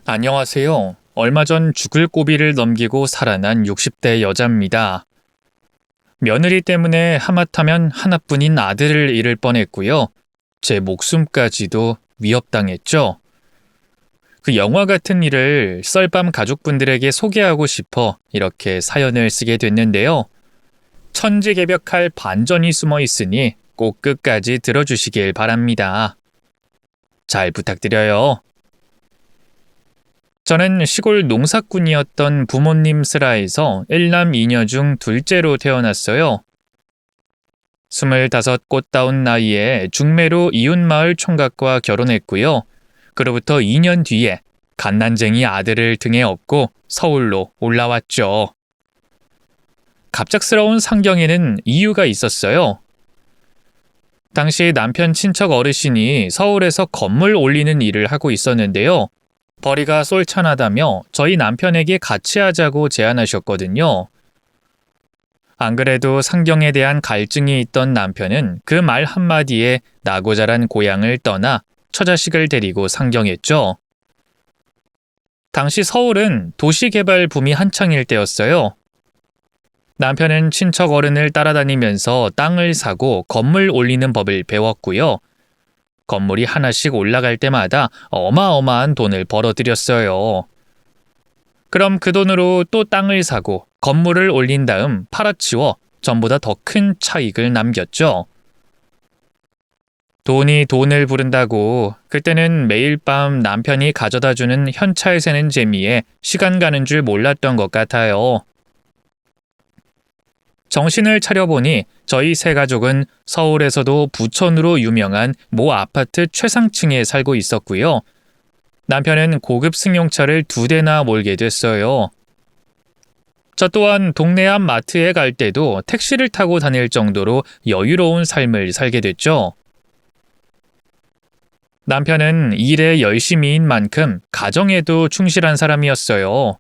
안녕하세요. 얼마 전 죽을 고비를 넘기고 살아난 60대 여자입니다. 며느리 때문에 하마터면 하나뿐인 아들을 잃을 뻔했고요. 제 목숨까지도 위협당했죠. 그 영화 같은 일을 썰밤 가족분들에게 소개하고 싶어 이렇게 사연을 쓰게 됐는데요. 천지개벽할 반전이 숨어 있으니 꼭 끝까지 들어주시길 바랍니다. 잘 부탁드려요. 저는 시골 농사꾼이었던 부모님 슬하에서 1남 2녀 중 둘째로 태어났어요. 25 꽃다운 나이에 중매로 이웃마을 총각과 결혼했고요. 그로부터 2년 뒤에 갓난쟁이 아들을 등에 업고 서울로 올라왔죠. 갑작스러운 상경에는 이유가 있었어요. 당시 남편 친척 어르신이 서울에서 건물 올리는 일을 하고 있었는데요. 벌이가 쏠찬하다며 저희 남편에게 같이 하자고 제안하셨거든요. 안 그래도 상경에 대한 갈증이 있던 남편은 그 말 한마디에 나고 자란 고향을 떠나 처자식을 데리고 상경했죠. 당시 서울은 도시개발 붐이 한창일 때였어요. 남편은 친척 어른을 따라다니면서 땅을 사고 건물 올리는 법을 배웠고요. 건물이 하나씩 올라갈 때마다 어마어마한 돈을 벌어들였어요. 그럼 그 돈으로 또 땅을 사고 건물을 올린 다음 팔아치워 전보다 더 큰 차익을 남겼죠. 돈이 돈을 부른다고 그때는 매일 밤 남편이 가져다주는 현찰 세는 재미에 시간 가는 줄 몰랐던 것 같아요. 정신을 차려보니 저희 세 가족은 서울에서도 부촌으로 유명한 모 아파트 최상층에 살고 있었고요. 남편은 고급 승용차를 2대나 몰게 됐어요. 저 또한 동네 앞 마트에 갈 때도 택시를 타고 다닐 정도로 여유로운 삶을 살게 됐죠. 남편은 일에 열심히인 만큼 가정에도 충실한 사람이었어요.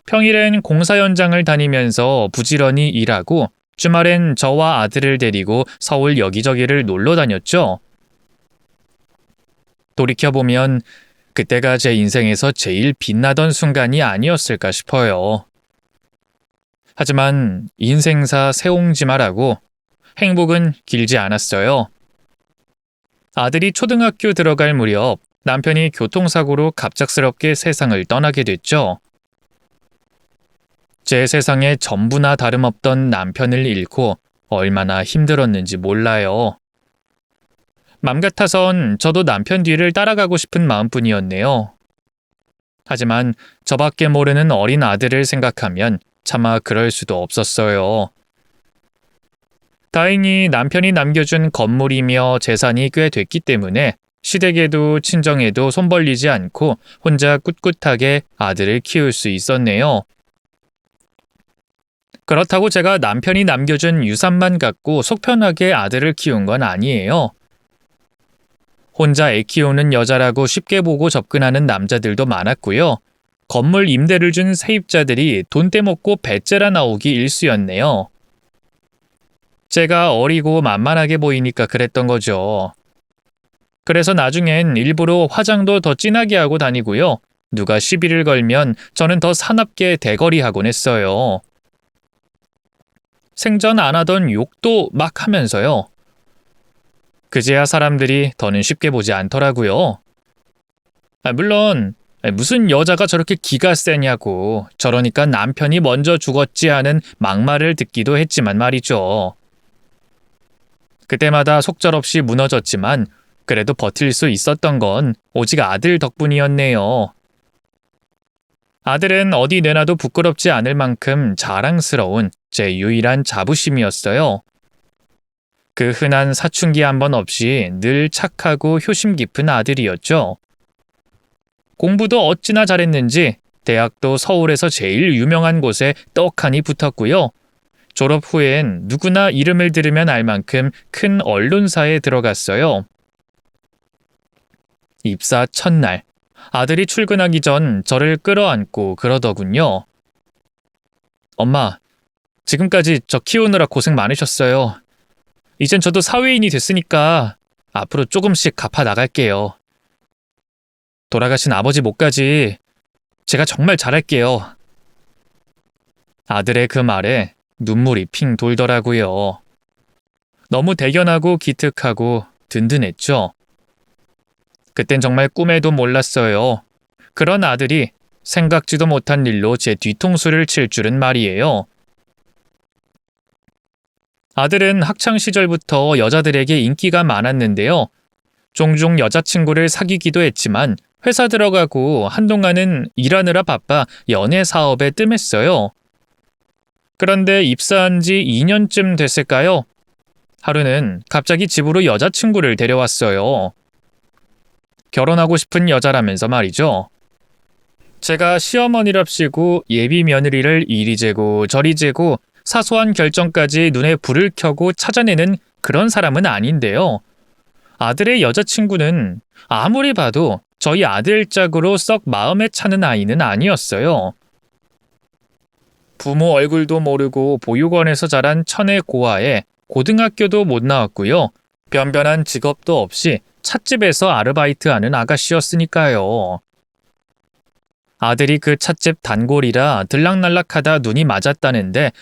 평일엔 공사 현장을 다니면서 부지런히 일하고 주말엔 저와 아들을 데리고 서울 여기저기를 놀러 다녔죠. 돌이켜보면 그때가 제 인생에서 제일 빛나던 순간이 아니었을까 싶어요. 하지만 인생사 새옹지마라고 행복은 길지 않았어요. 아들이 초등학교 들어갈 무렵 남편이 교통사고로 갑작스럽게 세상을 떠나게 됐죠. 제 세상에 전부나 다름없던 남편을 잃고 얼마나 힘들었는지 몰라요. 맘 같아선 저도 남편 뒤를 따라가고 싶은 마음뿐이었네요. 하지만 저밖에 모르는 어린 아들을 생각하면 차마 그럴 수도 없었어요. 다행히 남편이 남겨준 건물이며 재산이 꽤 됐기 때문에 시댁에도 친정에도 손 벌리지 않고 혼자 꿋꿋하게 아들을 키울 수 있었네요. 그렇다고 제가 남편이 남겨준 유산만 갖고 속 편하게 아들을 키운 건 아니에요. 혼자 애 키우는 여자라고 쉽게 보고 접근하는 남자들도 많았고요. 건물 임대를 준 세입자들이 돈 떼먹고 배째라 나오기 일쑤였네요. 제가 어리고 만만하게 보이니까 그랬던 거죠. 그래서 나중엔 일부러 화장도 더 진하게 하고 다니고요. 누가 시비를 걸면 저는 더 사납게 대거리하곤 했어요. 생전 안 하던 욕도 막 하면서요. 그제야 사람들이 더는 쉽게 보지 않더라고요. 물론 무슨 여자가 저렇게 기가 세냐고 저러니까 남편이 먼저 죽었지 하는 막말을 듣기도 했지만 말이죠. 그때마다 속절없이 무너졌지만 그래도 버틸 수 있었던 건 오직 아들 덕분이었네요. 아들은 어디 내놔도 부끄럽지 않을 만큼 자랑스러운 제 유일한 자부심이었어요. 그 흔한 사춘기 한 번 없이 늘 착하고 효심 깊은 아들이었죠. 공부도 어찌나 잘했는지 대학도 서울에서 제일 유명한 곳에 떡하니 붙었고요. 졸업 후엔 누구나 이름을 들으면 알 만큼 큰 언론사에 들어갔어요. 입사 첫날, 아들이 출근하기 전 저를 끌어안고 그러더군요. 엄마, 지금까지 저 키우느라 고생 많으셨어요. 이젠 저도 사회인이 됐으니까 앞으로 조금씩 갚아 나갈게요. 돌아가신 아버지 몫까지 제가 정말 잘할게요. 아들의 그 말에 눈물이 핑 돌더라고요. 너무 대견하고 기특하고 든든했죠. 그땐 정말 꿈에도 몰랐어요. 그런 아들이 생각지도 못한 일로 제 뒤통수를 칠 줄은 말이에요. 아들은 학창 시절부터 여자들에게 인기가 많았는데요. 종종 여자친구를 사귀기도 했지만 회사 들어가고 한동안은 일하느라 바빠 연애 사업에 뜸했어요. 그런데 입사한 지 2년쯤 됐을까요? 하루는 갑자기 집으로 여자친구를 데려왔어요. 결혼하고 싶은 여자라면서 말이죠. 제가 시어머니랍시고 예비 며느리를 이리 재고 저리 재고 사소한 결정까지 눈에 불을 켜고 찾아내는 그런 사람은 아닌데요. 아들의 여자친구는 아무리 봐도 저희 아들 짝으로 썩 마음에 차는 아이는 아니었어요. 부모 얼굴도 모르고 보육원에서 자란 천의 고아에 고등학교도 못 나왔고요. 변변한 직업도 없이 찻집에서 아르바이트하는 아가씨였으니까요. 아들이 그 찻집 단골이라 들락날락하다 눈이 맞았다는데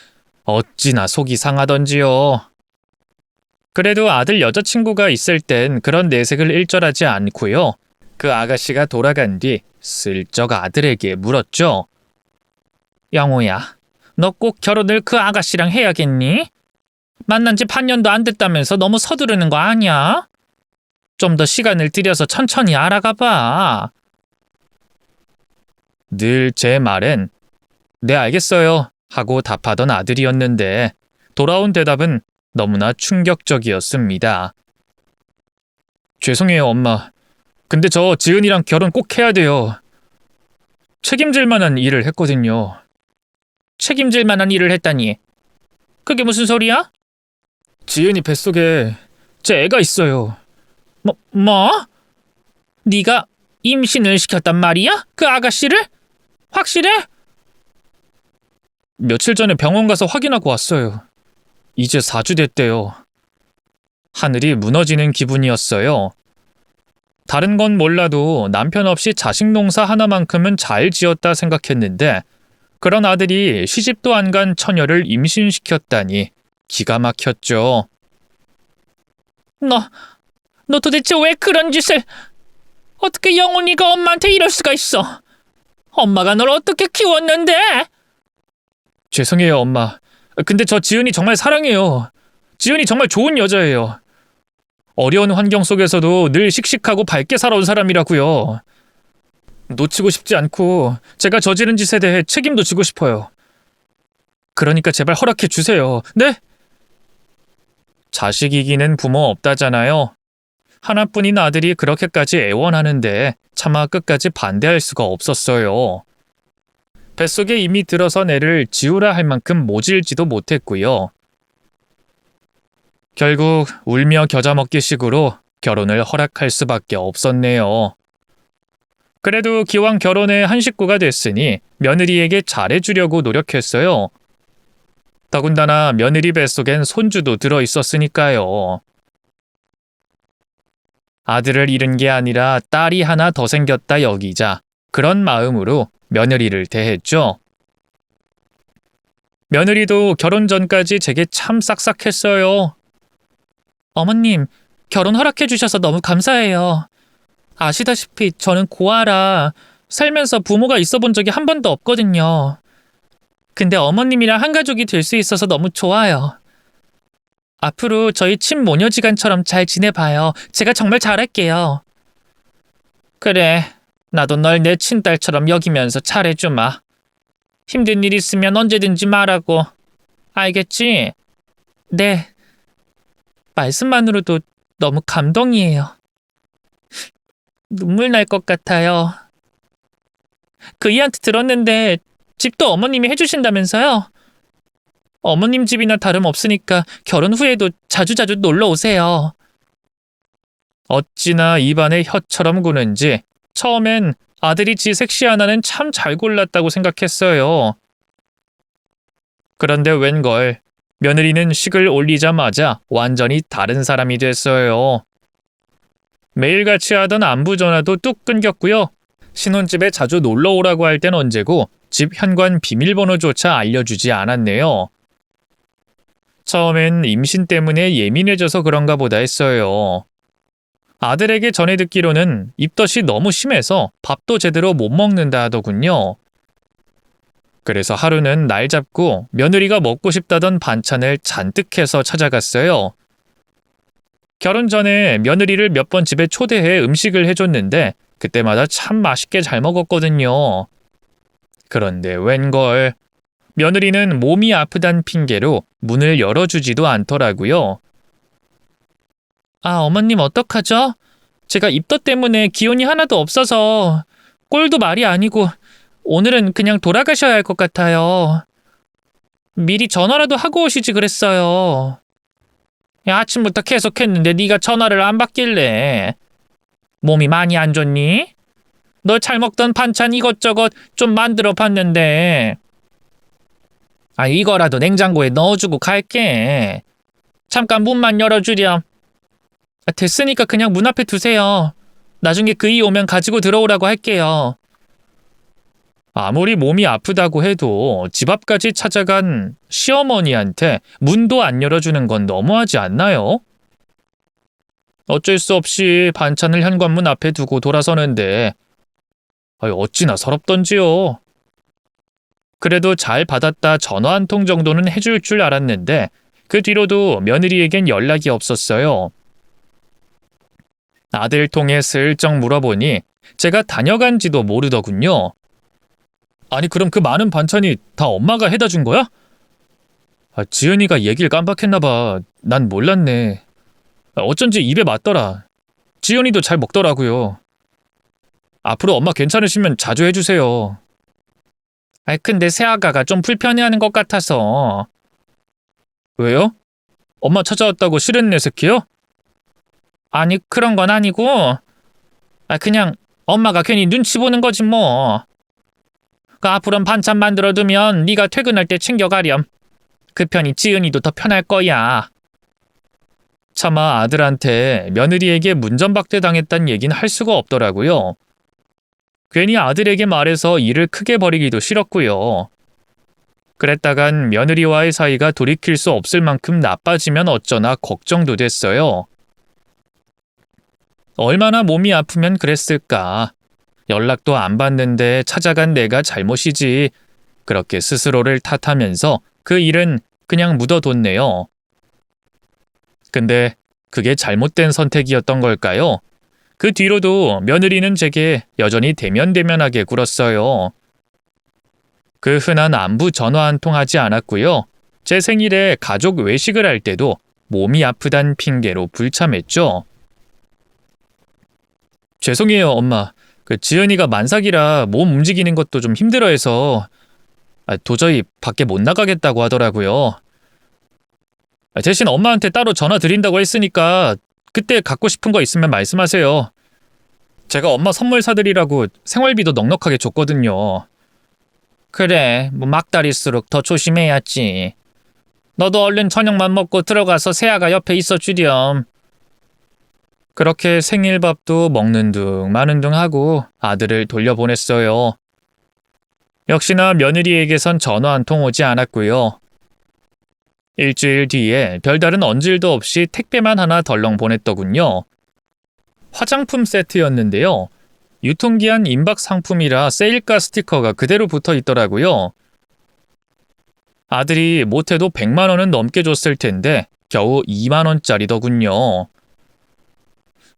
어찌나 속이 상하던지요. 그래도 아들 여자친구가 있을 땐 그런 내색을 일절하지 않고요. 그 아가씨가 돌아간 뒤 슬쩍 아들에게 물었죠. 영호야, 너 꼭 결혼을 그 아가씨랑 해야겠니? 만난 지 반년도 안 됐다면서 너무 서두르는 거 아니야? 좀 더 시간을 들여서 천천히 알아가봐. 늘 제 말엔 네 알겠어요 하고 답하던 아들이었는데 돌아온 대답은 너무나 충격적이었습니다. 죄송해요 엄마. 근데 저 지은이랑 결혼 꼭 해야 돼요. 책임질 만한 일을 했거든요. 책임질 만한 일을 했다니. 그게 무슨 소리야? 지은이 뱃속에 제 애가 있어요. 뭐? 네가 임신을 시켰단 말이야? 그 아가씨를? 확실해? 며칠 전에 병원 가서 확인하고 왔어요. 이제 4주 됐대요. 하늘이 무너지는 기분이었어요. 다른 건 몰라도 남편 없이 자식 농사 하나만큼은 잘 지었다 생각했는데 그런 아들이 시집도 안 간 처녀를 임신시켰다니 기가 막혔죠. 너 도대체 왜 그런 짓을... 어떻게 영훈이가 엄마한테 이럴 수가 있어? 엄마가 널 어떻게 키웠는데? 죄송해요 엄마. 근데 저 지은이 정말 사랑해요. 지은이 정말 좋은 여자예요. 어려운 환경 속에서도 늘 씩씩하고 밝게 살아온 사람이라고요. 놓치고 싶지 않고 제가 저지른 짓에 대해 책임도 지고 싶어요. 그러니까 제발 허락해 주세요. 네? 자식 이기는 부모 없다잖아요. 하나뿐인 아들이 그렇게까지 애원하는데 차마 끝까지 반대할 수가 없었어요. 뱃속에 이미 들어선 애를 지우라 할 만큼 모질지도 못했고요. 결국 울며 겨자 먹기식으로 결혼을 허락할 수밖에 없었네요. 그래도 기왕 결혼에 한 식구가 됐으니 며느리에게 잘해주려고 노력했어요. 더군다나 며느리 뱃속엔 손주도 들어있었으니까요. 아들을 잃은 게 아니라 딸이 하나 더 생겼다 여기자 그런 마음으로 며느리를 대했죠. 며느리도 결혼 전까지 제게 참 싹싹했어요. 어머님, 결혼 허락해 주셔서 너무 감사해요. 아시다시피 저는 고아라 살면서 부모가 있어 본 적이 한 번도 없거든요. 근데 어머님이랑 한 가족이 될 수 있어서 너무 좋아요. 앞으로 저희 친모녀지간처럼 잘 지내봐요. 제가 정말 잘할게요. 그래, 나도 널 내 친딸처럼 여기면서 잘해주마. 힘든 일 있으면 언제든지 말하고. 알겠지? 네. 말씀만으로도 너무 감동이에요. 눈물 날 것 같아요. 그이한테 들었는데 집도 어머님이 해주신다면서요? 어머님 집이나 다름없으니까 결혼 후에도 자주자주 놀러 오세요. 어찌나 입안에 혀처럼 구는지 처음엔 아들이 지 섹시 하나는 참 잘 골랐다고 생각했어요. 그런데 웬걸 며느리는 식을 올리자마자 완전히 다른 사람이 됐어요. 매일같이 하던 안부 전화도 뚝 끊겼고요. 신혼집에 자주 놀러 오라고 할 땐 언제고 집 현관 비밀번호조차 알려주지 않았네요. 처음엔 임신 때문에 예민해져서 그런가 보다 했어요. 아들에게 전해 듣기로는 입덧이 너무 심해서 밥도 제대로 못 먹는다 하더군요. 그래서 하루는 날 잡고 며느리가 먹고 싶다던 반찬을 잔뜩 해서 찾아갔어요. 결혼 전에 며느리를 몇 번 집에 초대해 음식을 해줬는데 그때마다 참 맛있게 잘 먹었거든요. 그런데 웬걸, 며느리는 몸이 아프단 핑계로 문을 열어주지도 않더라고요. 아, 어머님 어떡하죠? 제가 입덧 때문에 기운이 하나도 없어서 꼴도 말이 아니고 오늘은 그냥 돌아가셔야 할 것 같아요. 미리 전화라도 하고 오시지 그랬어요. 야, 아침부터 계속했는데 네가 전화를 안 받길래. 몸이 많이 안 좋니? 너 잘 먹던 반찬 이것저것 좀 만들어 봤는데. 아, 이거라도 냉장고에 넣어주고 갈게. 잠깐 문만 열어주렴. 아, 됐으니까 그냥 문 앞에 두세요. 나중에 그이 오면 가지고 들어오라고 할게요. 아무리 몸이 아프다고 해도 집 앞까지 찾아간 시어머니한테 문도 안 열어주는 건 너무하지 않나요? 어쩔 수 없이 반찬을 현관문 앞에 두고 돌아서는데 어찌나 서럽던지요. 그래도 잘 받았다 전화 한 통 정도는 해줄 줄 알았는데 그 뒤로도 며느리에겐 연락이 없었어요. 아들 통해 슬쩍 물어보니 제가 다녀간지도 모르더군요. 아니 그럼 그 많은 반찬이 다 엄마가 해다 준 거야? 아, 지은이가 얘기를 깜빡했나 봐. 난 몰랐네. 어쩐지 입에 맞더라. 지은이도 잘 먹더라고요. 앞으로 엄마 괜찮으시면 자주 해주세요. 아이 근데 새아가가 좀 불편해하는 것 같아서. 왜요? 엄마 찾아왔다고 시렌네스키요? 아니 그런 건 아니고 그냥 엄마가 괜히 눈치 보는 거지 뭐. 그 앞으로는 반찬 만들어두면 네가 퇴근할 때 챙겨가렴. 그 편이 지은이도 더 편할 거야. 차마 아들한테 며느리에게 문전박대 당했단 얘기는 할 수가 없더라고요. 괜히 아들에게 말해서 일을 크게 벌이기도 싫었고요. 그랬다간 며느리와의 사이가 돌이킬 수 없을 만큼 나빠지면 어쩌나 걱정도 됐어요. 얼마나 몸이 아프면 그랬을까. 연락도 안 받는데 찾아간 내가 잘못이지. 그렇게 스스로를 탓하면서 그 일은 그냥 묻어뒀네요. 근데 그게 잘못된 선택이었던 걸까요? 그 뒤로도 며느리는 제게 여전히 대면대면하게 굴었어요. 그 흔한 안부 전화 한 통 하지 않았고요. 제 생일에 가족 외식을 할 때도 몸이 아프단 핑계로 불참했죠. 죄송해요, 엄마. 지은이가 만삭이라 몸 움직이는 것도 좀 힘들어해서 도저히 밖에 못 나가겠다고 하더라고요. 대신 엄마한테 따로 전화 드린다고 했으니까 그때 갖고 싶은 거 있으면 말씀하세요. 제가 엄마 선물 사드리라고 생활비도 넉넉하게 줬거든요. 그래, 뭐 막달일수록 더 조심해야지. 너도 얼른 저녁만 먹고 들어가서 새아가 옆에 있어 주렴. 그렇게 생일밥도 먹는 둥 마는 둥 하고 아들을 돌려보냈어요. 역시나 며느리에게선 전화 한 통 오지 않았고요. 일주일 뒤에 별다른 언질도 없이 택배만 하나 덜렁 보냈더군요. 화장품 세트였는데요. 유통기한 임박 상품이라 세일가 스티커가 그대로 붙어 있더라고요. 아들이 못해도 100만 원은 넘게 줬을 텐데 겨우 2만 원짜리더군요.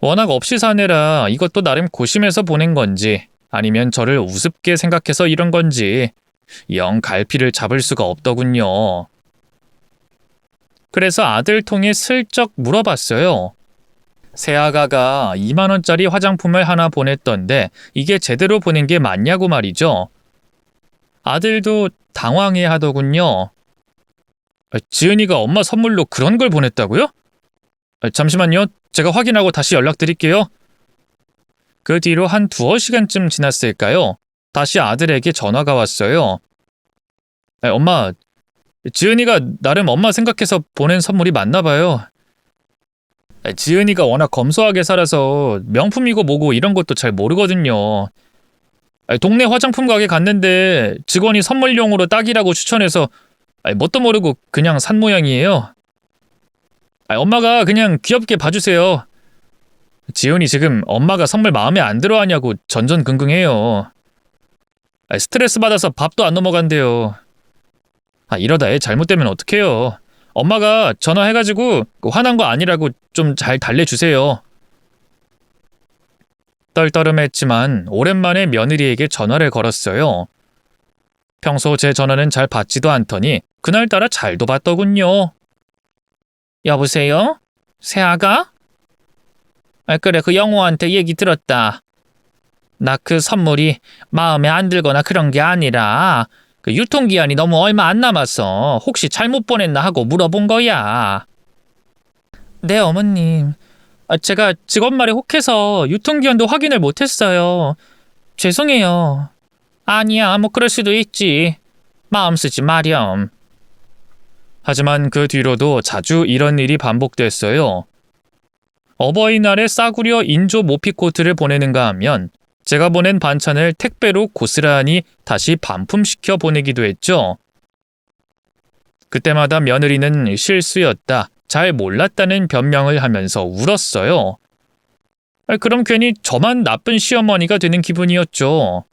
워낙 없이 사내라 이것도 나름 고심해서 보낸 건지 아니면 저를 우습게 생각해서 이런 건지 영 갈피를 잡을 수가 없더군요. 그래서 아들 통해 슬쩍 물어봤어요. 새아가가 2만 원짜리 화장품을 하나 보냈던데 이게 제대로 보낸 게 맞냐고 말이죠. 아들도 당황해 하더군요. 지은이가 엄마 선물로 그런 걸 보냈다고요? 잠시만요. 제가 확인하고 다시 연락드릴게요. 그 뒤로 한 두어 시간쯤 지났을까요? 다시 아들에게 전화가 왔어요. 엄마, 지은이가 나름 엄마 생각해서 보낸 선물이 맞나 봐요. 지은이가 워낙 검소하게 살아서 명품이고 뭐고 이런 것도 잘 모르거든요. 동네 화장품 가게 갔는데 직원이 선물용으로 딱이라고 추천해서 뭣도 모르고 그냥 산 모양이에요. 엄마가 그냥 귀엽게 봐주세요. 지은이 지금 엄마가 선물 마음에 안 들어 하냐고 전전긍긍해요. 스트레스 받아서 밥도 안 넘어간대요. 이러다 애 잘못되면 어떡해요. 엄마가 전화해가지고 화난 거 아니라고 좀 잘 달래주세요. 떨떠름했지만 오랜만에 며느리에게 전화를 걸었어요. 평소 제 전화는 잘 받지도 않더니 그날따라 잘도 받더군요. 여보세요? 새아가? 그래, 그 영호한테 얘기 들었다. 나 그 선물이 마음에 안 들거나 그런 게 아니라 그 유통기한이 너무 얼마 안 남아서 혹시 잘못 보냈나 하고 물어본 거야. 네, 어머님. 제가 직원 말에 혹해서 유통기한도 확인을 못했어요. 죄송해요. 아니야, 뭐 그럴 수도 있지. 마음 쓰지 마렴. 하지만 그 뒤로도 자주 이런 일이 반복됐어요. 어버이날에 싸구려 인조 모피코트를 보내는가 하면 제가 보낸 반찬을 택배로 고스란히 다시 반품시켜 보내기도 했죠. 그때마다 며느리는 실수였다, 잘 몰랐다는 변명을 하면서 울었어요. 그럼 괜히 저만 나쁜 시어머니가 되는 기분이었죠.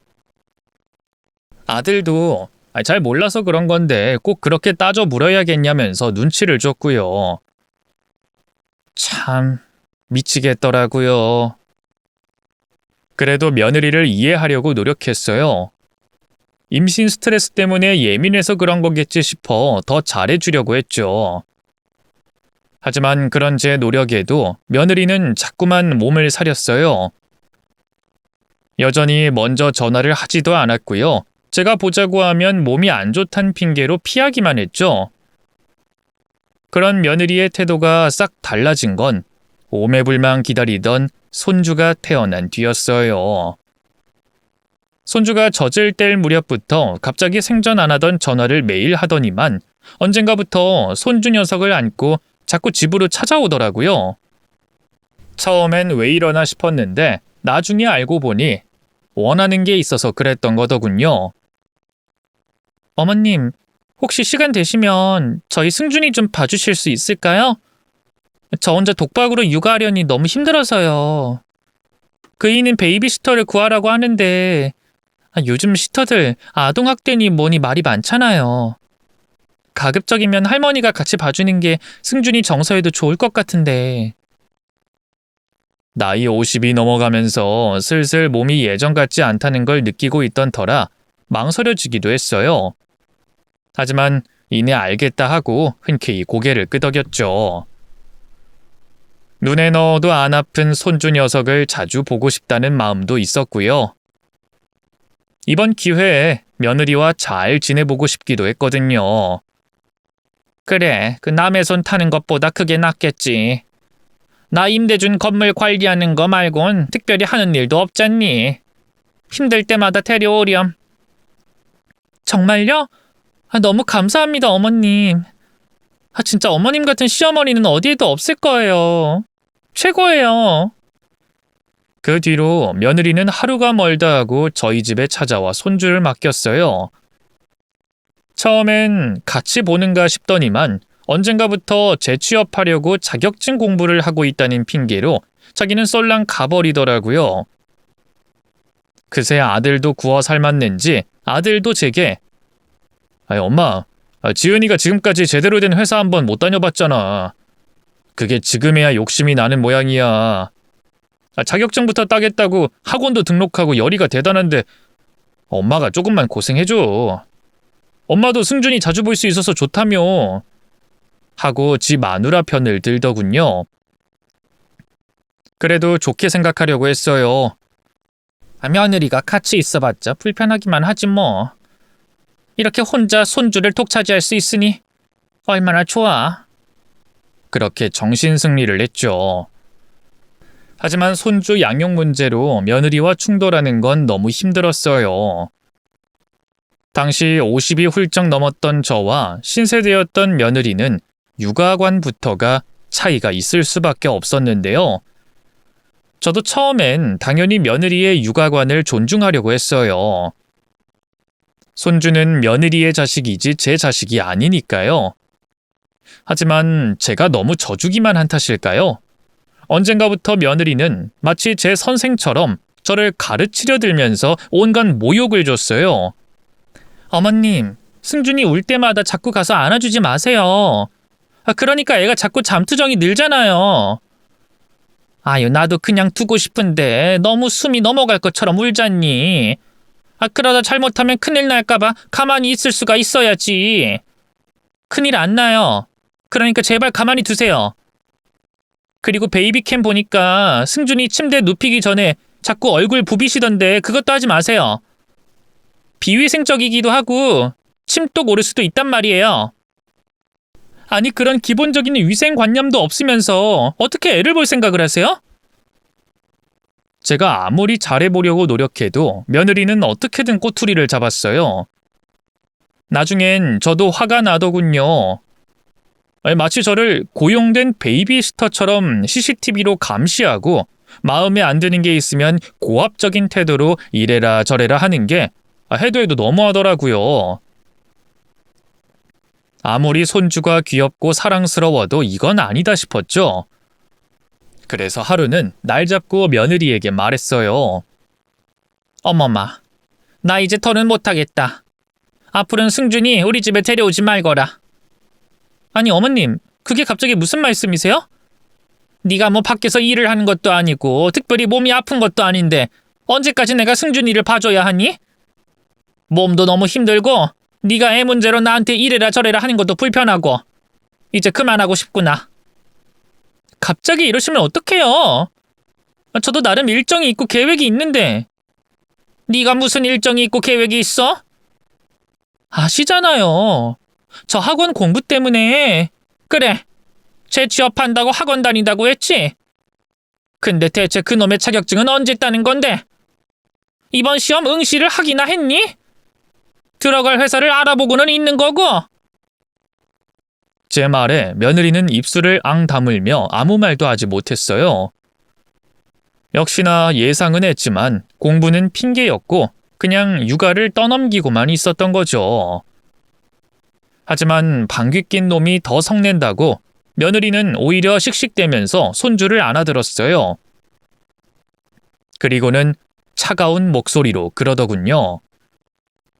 아들도 잘 몰라서 그런 건데 꼭 그렇게 따져 물어야겠냐면서 눈치를 줬고요. 참 미치겠더라고요. 그래도 며느리를 이해하려고 노력했어요. 임신 스트레스 때문에 예민해서 그런 거겠지 싶어 더 잘해주려고 했죠. 하지만 그런 제 노력에도 며느리는 자꾸만 몸을 사렸어요. 여전히 먼저 전화를 하지도 않았고요. 제가 보자고 하면 몸이 안 좋단 핑계로 피하기만 했죠. 그런 며느리의 태도가 싹 달라진 건 오매불망 기다리던 손주가 태어난 뒤였어요. 손주가 젖을 뗄 무렵부터 갑자기 생전 안 하던 전화를 매일 하더니만 언젠가부터 손주 녀석을 안고 자꾸 집으로 찾아오더라고요. 처음엔 왜 이러나 싶었는데 나중에 알고 보니 원하는 게 있어서 그랬던 거더군요. 어머님, 혹시 시간 되시면 저희 승준이 좀 봐주실 수 있을까요? 저 혼자 독박으로 육아하려니 너무 힘들어서요. 그이는 베이비시터를 구하라고 하는데 요즘 시터들 아동학대니 뭐니 말이 많잖아요. 가급적이면 할머니가 같이 봐주는 게 승준이 정서에도 좋을 것 같은데. 나이 50이 넘어가면서 슬슬 몸이 예전 같지 않다는 걸 느끼고 있던 터라 망설여지기도 했어요. 하지만 이내 알겠다 하고 흔쾌히 고개를 끄덕였죠. 눈에 넣어도 안 아픈 손주 녀석을 자주 보고 싶다는 마음도 있었고요. 이번 기회에 며느리와 잘 지내보고 싶기도 했거든요. 그래, 그 남의 손 타는 것보다 그게 낫겠지. 나 임대 준 건물 관리하는 거 말곤 특별히 하는 일도 없잖니. 힘들 때마다 데려오렴. 정말요? 너무 감사합니다, 어머님. 진짜 어머님 같은 시어머니는 어디에도 없을 거예요. 최고예요. 그 뒤로 며느리는 하루가 멀다 하고 저희 집에 찾아와 손주를 맡겼어요. 처음엔 같이 보는가 싶더니만 언젠가부터 재취업하려고 자격증 공부를 하고 있다는 핑계로 자기는 쏠랑 가버리더라고요. 그새 아들도 구워 삶았는지 아들도 제게 엄마, 지은이가 지금까지 제대로 된 회사 한번 못 다녀봤잖아. 그게 지금에야 욕심이 나는 모양이야. 자격증부터 따겠다고 학원도 등록하고 열의가 대단한데 엄마가 조금만 고생해줘. 엄마도 승준이 자주 볼 수 있어서 좋다며. 하고 지 마누라 편을 들더군요. 그래도 좋게 생각하려고 했어요. 며느리가 같이 있어봤자 불편하기만 하지 뭐. 이렇게 혼자 손주를 독차지할 수 있으니 얼마나 좋아. 그렇게 정신승리를 했죠. 하지만 손주 양육 문제로 며느리와 충돌하는 건 너무 힘들었어요. 당시 50이 훌쩍 넘었던 저와 신세대였던 며느리는 육아관부터가 차이가 있을 수밖에 없었는데요. 저도 처음엔 당연히 며느리의 육아관을 존중하려고 했어요. 손주는 며느리의 자식이지 제 자식이 아니니까요. 하지만 제가 너무 져주기만 한 탓일까요? 언젠가부터 며느리는 마치 제 선생처럼 저를 가르치려 들면서 온갖 모욕을 줬어요. 어머님, 승준이 울 때마다 자꾸 가서 안아주지 마세요. 그러니까 애가 자꾸 잠투정이 늘잖아요. 아유, 나도 그냥 두고 싶은데 너무 숨이 넘어갈 것처럼 울잖니. 그러다 잘못하면 큰일 날까봐 가만히 있을 수가 있어야지. 큰일 안 나요. 그러니까 제발 가만히 두세요. 그리고 베이비캠 보니까 승준이 침대에 눕히기 전에 자꾸 얼굴 부비시던데 그것도 하지 마세요. 비위생적이기도 하고 침독 오를 수도 있단 말이에요. 아니, 그런 기본적인 위생관념도 없으면서 어떻게 애를 볼 생각을 하세요? 제가 아무리 잘해보려고 노력해도 며느리는 어떻게든 꼬투리를 잡았어요. 나중엔 저도 화가 나더군요. 마치 저를 고용된 베이비시터처럼 CCTV로 감시하고 마음에 안 드는 게 있으면 고압적인 태도로 이래라 저래라 하는 게 해도 해도 너무하더라고요. 아무리 손주가 귀엽고 사랑스러워도 이건 아니다 싶었죠. 그래서 하루는 날 잡고 며느리에게 말했어요. 어머마, 나 이제 더는 못하겠다. 앞으로는 승준이 우리 집에 데려오지 말거라. 아니 어머님, 그게 갑자기 무슨 말씀이세요? 네가 뭐 밖에서 일을 하는 것도 아니고 특별히 몸이 아픈 것도 아닌데 언제까지 내가 승준이를 봐줘야 하니? 몸도 너무 힘들고 네가 애 문제로 나한테 이래라 저래라 하는 것도 불편하고 이제 그만하고 싶구나. 갑자기 이러시면 어떡해요? 저도 나름 일정이 있고 계획이 있는데. 네가 무슨 일정이 있고 계획이 있어? 아시잖아요. 저 학원 공부 때문에. 그래, 재취업한다고 학원 다닌다고 했지? 근데 대체 그놈의 자격증은 언제 따는 건데? 이번 시험 응시를 하기나 했니? 들어갈 회사를 알아보고는 있는 거고. 제 말에 며느리는 입술을 앙 다물며 아무 말도 하지 못했어요. 역시나 예상은 했지만 공부는 핑계였고 그냥 육아를 떠넘기고만 있었던 거죠. 하지만 방귀 낀 놈이 더 성낸다고 며느리는 오히려 씩씩대면서 손주를 안아들었어요. 그리고는 차가운 목소리로 그러더군요.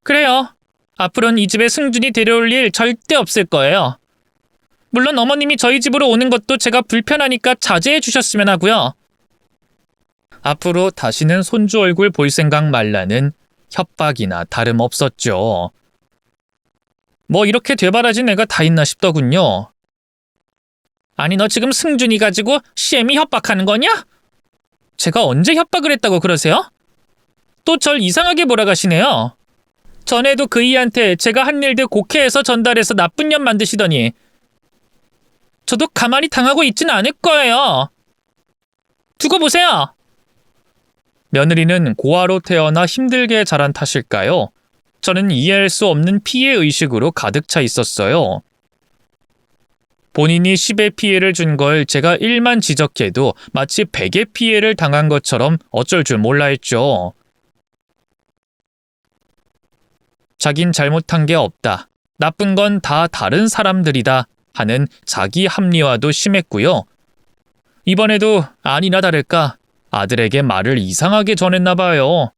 그래요. 앞으로는 이 집에 승준이 데려올 일 절대 없을 거예요. 물론 어머님이 저희 집으로 오는 것도 제가 불편하니까 자제해 주셨으면 하고요. 앞으로 다시는 손주 얼굴 볼 생각 말라는 협박이나 다름없었죠. 뭐 이렇게 되바라진 애가 다 있나 싶더군요. 아니, 너 지금 승준이 가지고 시엠이 협박하는 거냐? 제가 언제 협박을 했다고 그러세요? 또 절 이상하게 몰아가시네요. 전에도 그이한테 제가 한 일들 곡해해서 전달해서 나쁜 년 만드시더니 저도 가만히 당하고 있진 않을 거예요. 두고 보세요. 며느리는 고아로 태어나 힘들게 자란 탓일까요? 저는 이해할 수 없는 피해의식으로 가득 차 있었어요. 본인이 10의 피해를 준 걸 제가 1만 지적해도 마치 100의 피해를 당한 것처럼 어쩔 줄 몰라 했죠. 자긴 잘못한 게 없다. 나쁜 건 다 다른 사람들이다. 하는 자기 합리화도 심했고요. 이번에도 아니나 다를까 아들에게 말을 이상하게 전했나 봐요.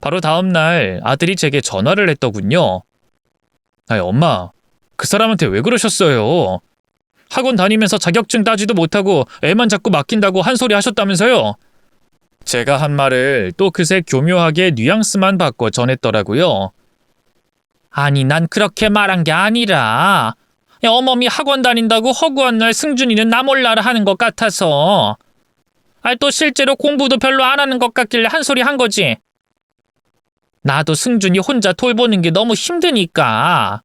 바로 다음 날 아들이 제게 전화를 했더군요. 아니, 엄마, 그 사람한테 왜 그러셨어요? 학원 다니면서 자격증 따지도 못하고 애만 자꾸 맡긴다고 한 소리 하셨다면서요? 제가 한 말을 또 그새 교묘하게 뉘앙스만 바꿔 전했더라고요. 아니, 난 그렇게 말한 게 아니라 어멈이 학원 다닌다고 허구한 날 승준이는 나 몰라라 하는 것 같아서. 또 실제로 공부도 별로 안 하는 것 같길래 한 소리 한 거지. 나도 승준이 혼자 돌보는 게 너무 힘드니까.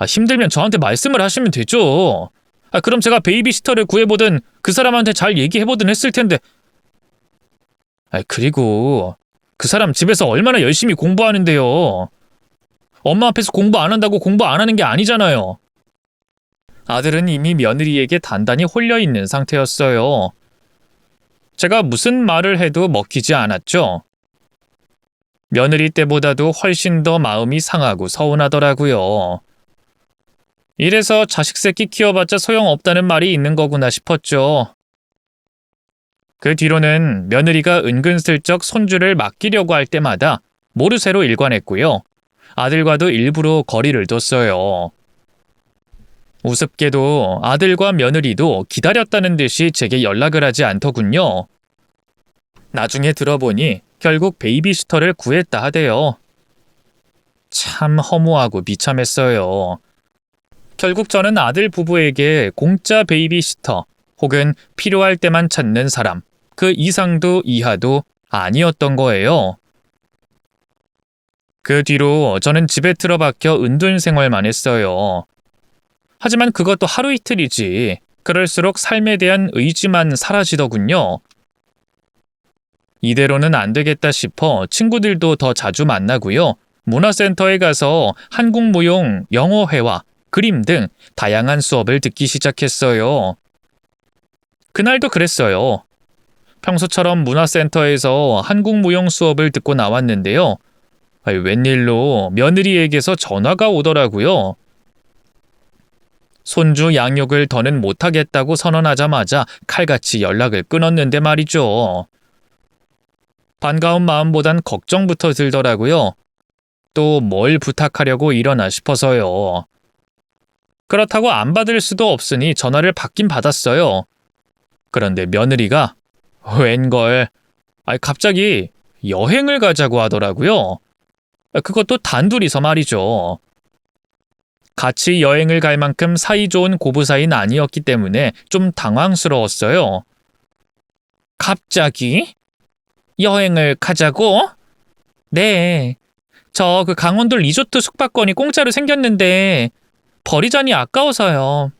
힘들면 저한테 말씀을 하시면 되죠. 그럼 제가 베이비시터를 구해보든 그 사람한테 잘 얘기해보든 했을 텐데. 그리고 그 사람 집에서 얼마나 열심히 공부하는데요. 엄마 앞에서 공부 안 한다고 공부 안 하는 게 아니잖아요. 아들은 이미 며느리에게 단단히 홀려 있는 상태였어요. 제가 무슨 말을 해도 먹히지 않았죠. 며느리 때보다도 훨씬 더 마음이 상하고 서운하더라고요. 이래서 자식 새끼 키워봤자 소용없다는 말이 있는 거구나 싶었죠. 그 뒤로는 며느리가 은근슬쩍 손주를 맡기려고 할 때마다 모르쇠로 일관했고요. 아들과도 일부러 거리를 뒀어요. 우습게도 아들과 며느리도 기다렸다는 듯이 제게 연락을 하지 않더군요. 나중에 들어보니 결국 베이비시터를 구했다 하대요. 참 허무하고 비참했어요. 결국 저는 아들 부부에게 공짜 베이비시터 혹은 필요할 때만 찾는 사람, 그 이상도 이하도 아니었던 거예요. 그 뒤로 저는 집에 틀어박혀 은둔 생활만 했어요. 하지만 그것도 하루 이틀이지. 그럴수록 삶에 대한 의지만 사라지더군요. 이대로는 안 되겠다 싶어 친구들도 더 자주 만나고요. 문화센터에 가서 한국 무용, 영어회화, 그림 등 다양한 수업을 듣기 시작했어요. 그날도 그랬어요. 평소처럼 문화센터에서 한국 무용 수업을 듣고 나왔는데요. 웬일로 며느리에게서 전화가 오더라고요. 손주 양육을 더는 못하겠다고 선언하자마자 칼같이 연락을 끊었는데 말이죠. 반가운 마음보단 걱정부터 들더라고요. 또 뭘 부탁하려고 이러나 싶어서요. 그렇다고 안 받을 수도 없으니 전화를 받긴 받았어요. 그런데 며느리가 웬걸 갑자기 여행을 가자고 하더라고요. 그것도 단둘이서 말이죠. 같이 여행을 갈 만큼 사이 좋은 고부 사이는 아니었기 때문에 좀 당황스러웠어요. 갑자기? 여행을 가자고? 네. 저 그 강원도 리조트 숙박권이 공짜로 생겼는데 버리자니 아까워서요.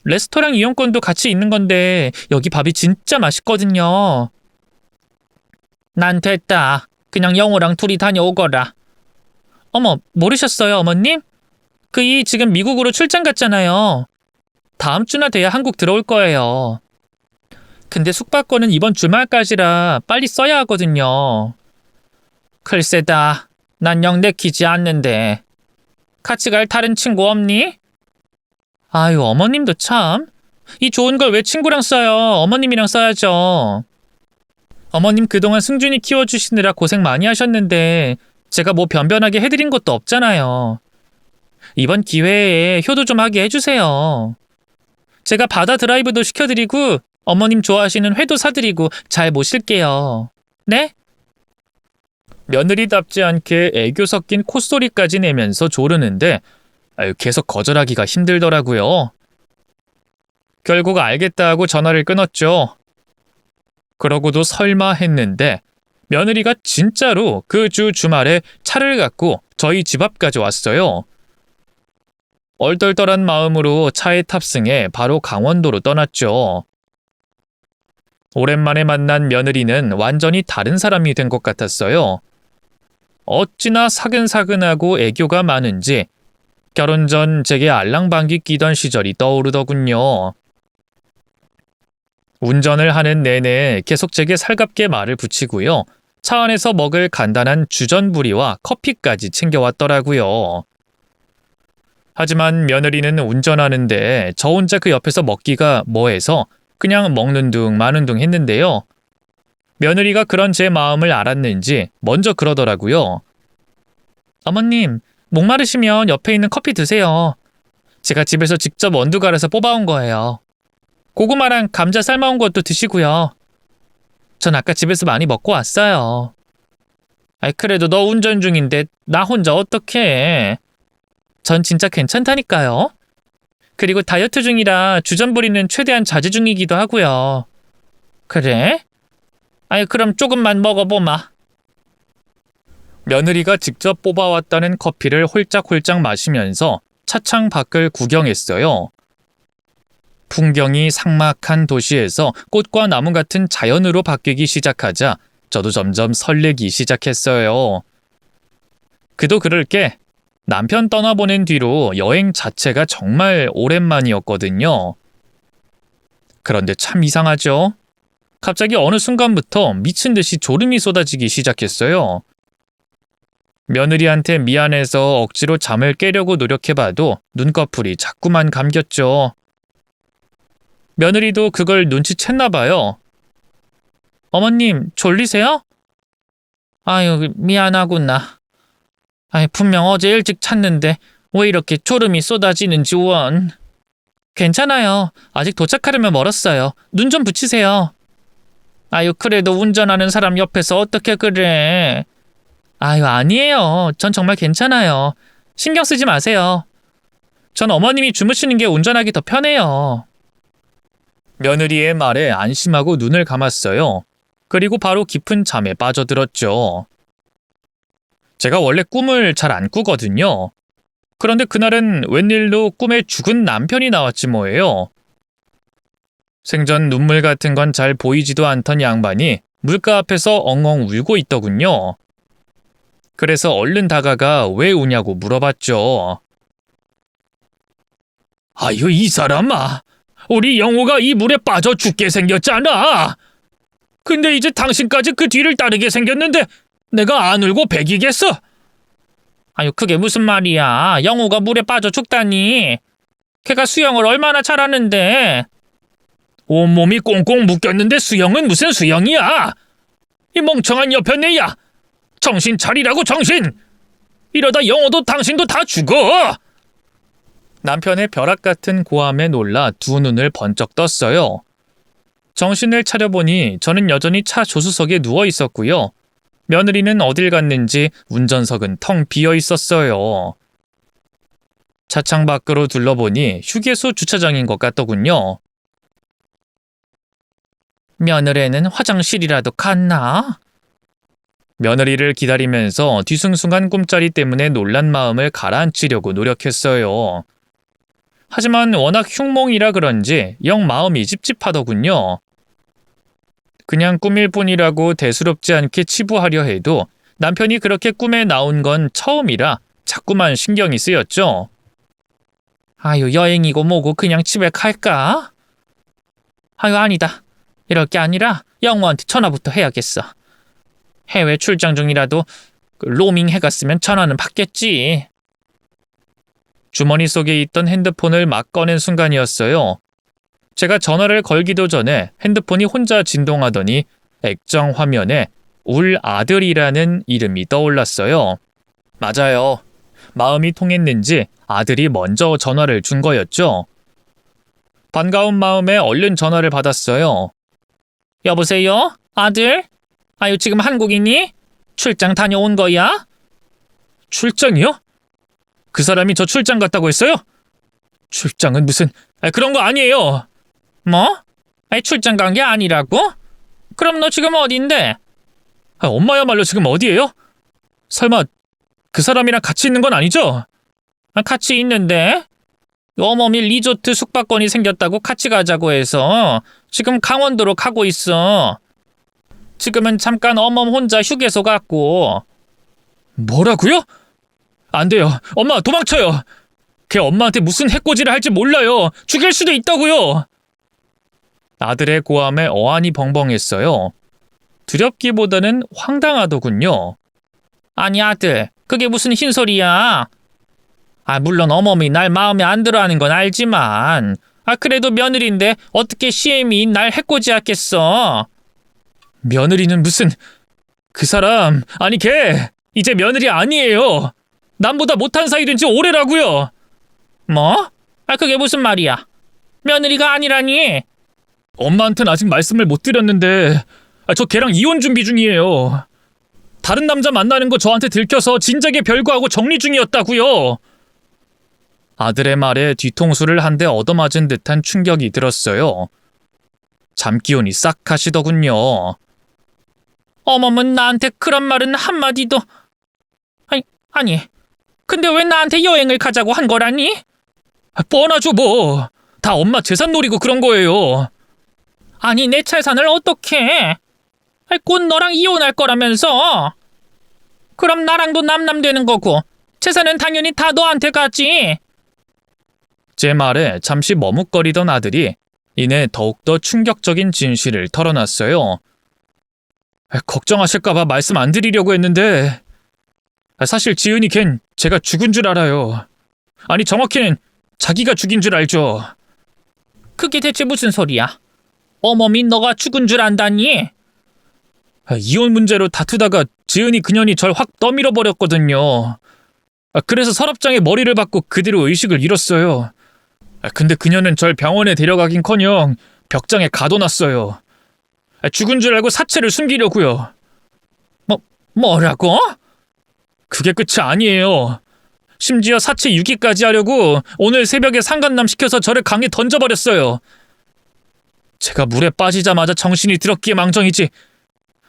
레스토랑 이용권도 같이 있는 건데 여기 밥이 진짜 맛있거든요. 난 됐다. 그냥 영호랑 둘이 다녀오거라. 어머, 모르셨어요, 어머님? 그 이 지금 미국으로 출장 갔잖아요. 다음 주나 돼야 한국 들어올 거예요. 근데 숙박권은 이번 주말까지라 빨리 써야 하거든요. 글쎄다. 난 영 내키지 않는데. 같이 갈 다른 친구 없니? 아유, 어머님도 참. 이 좋은 걸 왜 친구랑 써요? 어머님이랑 써야죠. 어머님 그동안 승준이 키워주시느라 고생 많이 하셨는데 제가 뭐 변변하게 해드린 것도 없잖아요. 이번 기회에 효도 좀 하게 해주세요. 제가 바다 드라이브도 시켜드리고 어머님 좋아하시는 회도 사드리고 잘 모실게요. 네? 며느리답지 않게 애교 섞인 콧소리까지 내면서 조르는데 계속 거절하기가 힘들더라고요. 결국 알겠다 하고 전화를 끊었죠. 그러고도 설마 했는데 며느리가 진짜로 그 주 주말에 차를 갖고 저희 집 앞까지 왔어요. 얼떨떨한 마음으로 차에 탑승해 바로 강원도로 떠났죠. 오랜만에 만난 며느리는 완전히 다른 사람이 된 것 같았어요. 어찌나 사근사근하고 애교가 많은지 결혼 전 제게 알랑방귀 끼던 시절이 떠오르더군요. 운전을 하는 내내 계속 제게 살갑게 말을 붙이고요. 차 안에서 먹을 간단한 주전부리와 커피까지 챙겨왔더라고요. 하지만 며느리는 운전하는데 저 혼자 그 옆에서 먹기가 뭐해서 그냥 먹는 둥 마는 둥 했는데요. 며느리가 그런 제 마음을 알았는지 먼저 그러더라고요. 어머님, 목마르시면 옆에 있는 커피 드세요. 제가 집에서 직접 원두 갈아서 뽑아온 거예요. 고구마랑 감자 삶아온 것도 드시고요. 전 아까 집에서 많이 먹고 왔어요. 그래도 너 운전 중인데 나 혼자 어떡해. 전 진짜 괜찮다니까요. 그리고 다이어트 중이라 주전부리는 최대한 자제 중이기도 하고요. 그래? 그럼 조금만 먹어보마. 며느리가 직접 뽑아왔다는 커피를 홀짝홀짝 마시면서 차창 밖을 구경했어요. 풍경이 삭막한 도시에서 꽃과 나무 같은 자연으로 바뀌기 시작하자 저도 점점 설레기 시작했어요. 그도 그럴 게 남편 떠나보낸 뒤로 여행 자체가 정말 오랜만이었거든요. 그런데 참 이상하죠? 갑자기 어느 순간부터 미친 듯이 졸음이 쏟아지기 시작했어요. 며느리한테 미안해서 억지로 잠을 깨려고 노력해봐도 눈꺼풀이 자꾸만 감겼죠. 며느리도 그걸 눈치챘나 봐요. 어머님, 졸리세요? 아유, 미안하구나. 분명 어제 일찍 잤는데 왜 이렇게 졸음이 쏟아지는지 원. 괜찮아요. 아직 도착하려면 멀었어요. 눈 좀 붙이세요. 그래도 운전하는 사람 옆에서 어떻게 그래. 아니에요. 전 정말 괜찮아요. 신경 쓰지 마세요. 전 어머님이 주무시는 게 운전하기 더 편해요. 며느리의 말에 안심하고 눈을 감았어요. 그리고 바로 깊은 잠에 빠져들었죠. 제가 원래 꿈을 잘 안 꾸거든요. 그런데 그날은 웬일로 꿈에 죽은 남편이 나왔지 뭐예요. 생전 눈물 같은 건 잘 보이지도 않던 양반이 물가 앞에서 엉엉 울고 있더군요. 그래서 얼른 다가가 왜 우냐고 물어봤죠. 이 사람아. 우리 영호가 이 물에 빠져 죽게 생겼잖아. 근데 이제 당신까지 그 뒤를 따르게 생겼는데 내가 안 울고 배기겠어? 그게 무슨 말이야. 영호가 물에 빠져 죽다니. 걔가 수영을 얼마나 잘하는데. 온몸이 꽁꽁 묶였는데 수영은 무슨 수영이야. 이 멍청한 여편네야. 정신 차리라고 정신. 이러다 영호도 당신도 다 죽어. 남편의 벼락 같은 고함에 놀라 두 눈을 번쩍 떴어요. 정신을 차려보니 저는 여전히 차 조수석에 누워 있었고요. 며느리는 어딜 갔는지 운전석은 텅 비어 있었어요. 차창 밖으로 둘러보니 휴게소 주차장인 것 같더군요. 며느리는 화장실이라도 갔나? 며느리를 기다리면서 뒤숭숭한 꿈자리 때문에 놀란 마음을 가라앉히려고 노력했어요. 하지만 워낙 흉몽이라 그런지 영 마음이 찝찝하더군요. 그냥 꿈일 뿐이라고 대수롭지 않게 치부하려 해도 남편이 그렇게 꿈에 나온 건 처음이라 자꾸만 신경이 쓰였죠. 여행이고 뭐고 그냥 집에 갈까? 아니다. 이럴 게 아니라 영호한테 전화부터 해야겠어. 해외 출장 중이라도 로밍 해갔으면 전화는 받겠지. 주머니 속에 있던 핸드폰을 막 꺼낸 순간이었어요. 제가 전화를 걸기도 전에 핸드폰이 혼자 진동하더니 액정 화면에 울 아들이라는 이름이 떠올랐어요. 맞아요. 마음이 통했는지 아들이 먼저 전화를 준 거였죠. 반가운 마음에 얼른 전화를 받았어요. 여보세요? 아들? 지금 한국이니? 출장 다녀온 거야? 출장이요? 그 사람이 저 출장 갔다고 했어요? 출장은 무슨... 그런 거 아니에요. 뭐? 출장 간 게 아니라고? 그럼 너 지금 어딘데? 엄마야말로 지금 어디예요? 설마 그 사람이랑 같이 있는 건 아니죠? 같이 있는데? 어머니 리조트 숙박권이 생겼다고 같이 가자고 해서 지금 강원도로 가고 있어. 지금은 잠깐 어멈 혼자 휴게소 갔고. 뭐라고요? 안 돼요. 엄마 도망쳐요. 걔 엄마한테 무슨 해코지를 할지 몰라요. 죽일 수도 있다고요. 아들의 고함에 어안이 벙벙했어요. 두렵기보다는 황당하더군요. 아니 아들, 그게 무슨 흰소리야. 물론 어멈이 날 마음에 안 들어하는 건 알지만 그래도 며느리인데 어떻게 시애미 날 해코지하겠어. 며느리는 무슨... 그 사람, 아니 걔 이제 며느리 아니에요. 남보다 못한 사이 된 지 오래라고요. 뭐? 그게 무슨 말이야. 며느리가 아니라니. 엄마한테는 아직 말씀을 못 드렸는데 저 걔랑 이혼 준비 중이에요. 다른 남자 만나는 거 저한테 들켜서 진작에 별거하고 정리 중이었다고요. 아들의 말에 뒤통수를 한 대 얻어맞은 듯한 충격이 들었어요. 잠기운이 싹 가시더군요. 어머면 나한테 그런 말은 한마디도... 아니, 근데 왜 나한테 여행을 가자고 한 거라니? 뻔하죠 뭐. 다 엄마 재산 노리고 그런 거예요. 아니 내 재산을 어떻게? 곧 너랑 이혼할 거라면서. 그럼 나랑도 남남 되는 거고 재산은 당연히 다 너한테 가지. 제 말에 잠시 머뭇거리던 아들이 이내 더욱더 충격적인 진실을 털어놨어요. 걱정하실까봐 말씀 안 드리려고 했는데 사실 지은이 걘 제가 죽은 줄 알아요. 아니 정확히는 자기가 죽인 줄 알죠. 그게 대체 무슨 소리야? 어머니 너가 죽은 줄 안다니? 이혼 문제로 다투다가 지은이 그년이 절 확 떠밀어 버렸거든요. 그래서 서랍장에 머리를 박고 그대로 의식을 잃었어요. 근데 그녀는 절 병원에 데려가긴커녕 벽장에 가둬놨어요. 죽은 줄 알고 사체를 숨기려고요. 뭐라고? 그게 끝이 아니에요. 심지어 사체 유기까지 하려고 오늘 새벽에 상간남 시켜서 저를 강에 던져버렸어요. 제가 물에 빠지자마자 정신이 들었기에 망정이지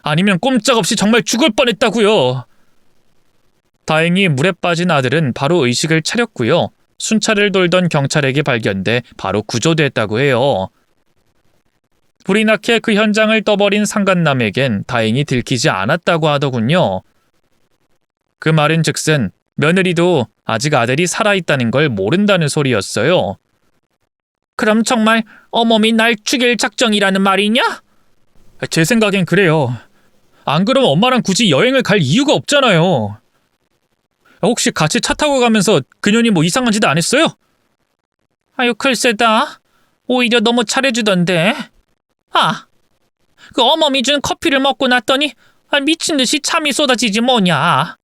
아니면 꼼짝없이 정말 죽을 뻔했다고요. 다행히 물에 빠진 아들은 바로 의식을 차렸고요. 순찰을 돌던 경찰에게 발견돼 바로 구조됐다고 해요. 불이 나게 그 현장을 떠버린 상간남에겐 다행히 들키지 않았다고 하더군요. 그 말은 즉슨 며느리도 아직 아들이 살아있다는 걸 모른다는 소리였어요. 그럼 정말 어머니 날 죽일 작정이라는 말이냐? 제 생각엔 그래요. 안 그러면 엄마랑 굳이 여행을 갈 이유가 없잖아요. 혹시 같이 차 타고 가면서 그년이 뭐 이상한 짓 안 했어요? 아유 글쎄다. 오히려 너무 잘해주던데. 그 어머니 준 커피를 먹고 났더니 미친듯이 참이 쏟아지지 뭐냐.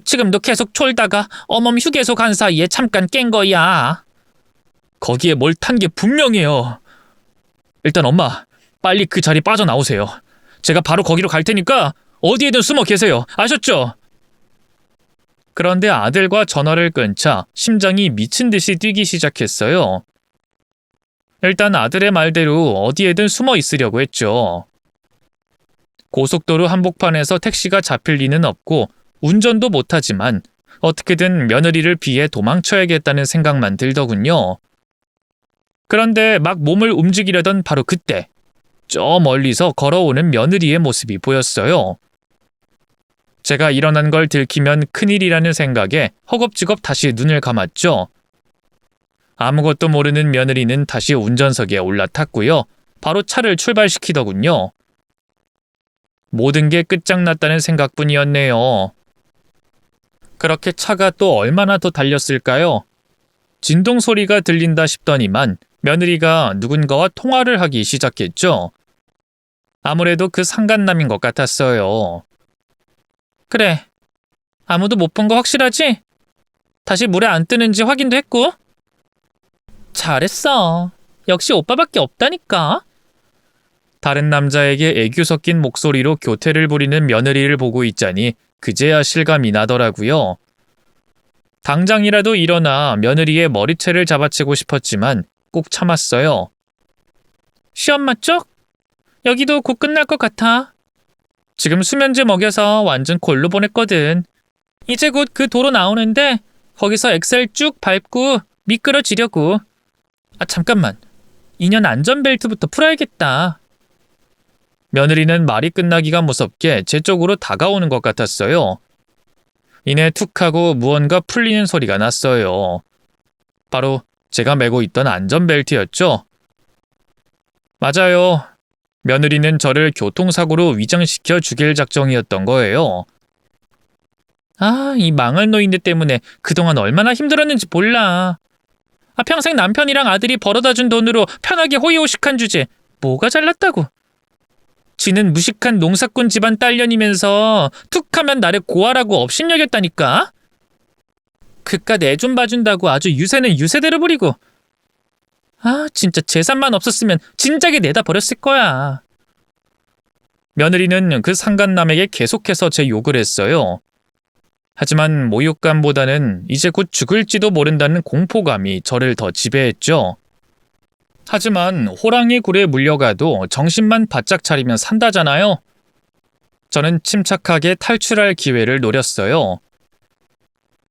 지금도 계속 졸다가 어머니 휴게소 간 사이에 잠깐 깬 거야. 거기에 뭘 탄 게 분명해요. 일단 엄마, 빨리 그 자리 빠져나오세요. 제가 바로 거기로 갈 테니까 어디에든 숨어 계세요. 아셨죠? 그런데 아들과 전화를 끊자 심장이 미친 듯이 뛰기 시작했어요. 일단 아들의 말대로 어디에든 숨어 있으려고 했죠. 고속도로 한복판에서 택시가 잡힐 리는 없고 운전도 못하지만 어떻게든 며느리를 피해 도망쳐야겠다는 생각만 들더군요. 그런데 막 몸을 움직이려던 바로 그때 저 멀리서 걸어오는 며느리의 모습이 보였어요. 제가 일어난 걸 들키면 큰일이라는 생각에 허겁지겁 다시 눈을 감았죠. 아무것도 모르는 며느리는 다시 운전석에 올라탔고요. 바로 차를 출발시키더군요. 모든 게 끝장났다는 생각뿐이었네요. 그렇게 차가 또 얼마나 더 달렸을까요? 진동 소리가 들린다 싶더니만 며느리가 누군가와 통화를 하기 시작했죠. 아무래도 그 상간남인 것 같았어요. 그래, 아무도 못 본 거 확실하지? 다시 물에 안 뜨는지 확인도 했고. 잘했어. 역시 오빠밖에 없다니까. 다른 남자에게 애교 섞인 목소리로 교태를 부리는 며느리를 보고 있자니 그제야 실감이 나더라고요. 당장이라도 일어나 며느리의 머리채를 잡아채고 싶었지만 꼭 참았어요. 시엄마 쪽? 여기도 곧 끝날 것 같아. 지금 수면제 먹여서 완전 골로 보냈거든. 이제 곧 그 도로 나오는데 거기서 엑셀 쭉 밟고 미끄러지려고. 잠깐만. 2년 안전벨트부터 풀어야겠다. 며느리는 말이 끝나기가 무섭게 제 쪽으로 다가오는 것 같았어요. 이내 툭 하고 무언가 풀리는 소리가 났어요. 바로 제가 메고 있던 안전벨트였죠. 맞아요. 며느리는 저를 교통사고로 위장시켜 죽일 작정이었던 거예요. 이 망할 노인네 때문에 그동안 얼마나 힘들었는지 몰라. 평생 남편이랑 아들이 벌어다준 돈으로 편하게 호의호식한 주제 뭐가 잘났다고. 지는 무식한 농사꾼 집안 딸년이면서 툭하면 나를 고아라고 업신여겼다니까. 그깟 애 좀 봐준다고 아주 유세는 유세대로 부리고. 진짜 재산만 없었으면 진작에 내다 버렸을 거야. 며느리는 그 상간남에게 계속해서 제 욕을 했어요. 하지만 모욕감보다는 이제 곧 죽을지도 모른다는 공포감이 저를 더 지배했죠. 하지만 호랑이 굴에 물려가도 정신만 바짝 차리면 산다잖아요. 저는 침착하게 탈출할 기회를 노렸어요.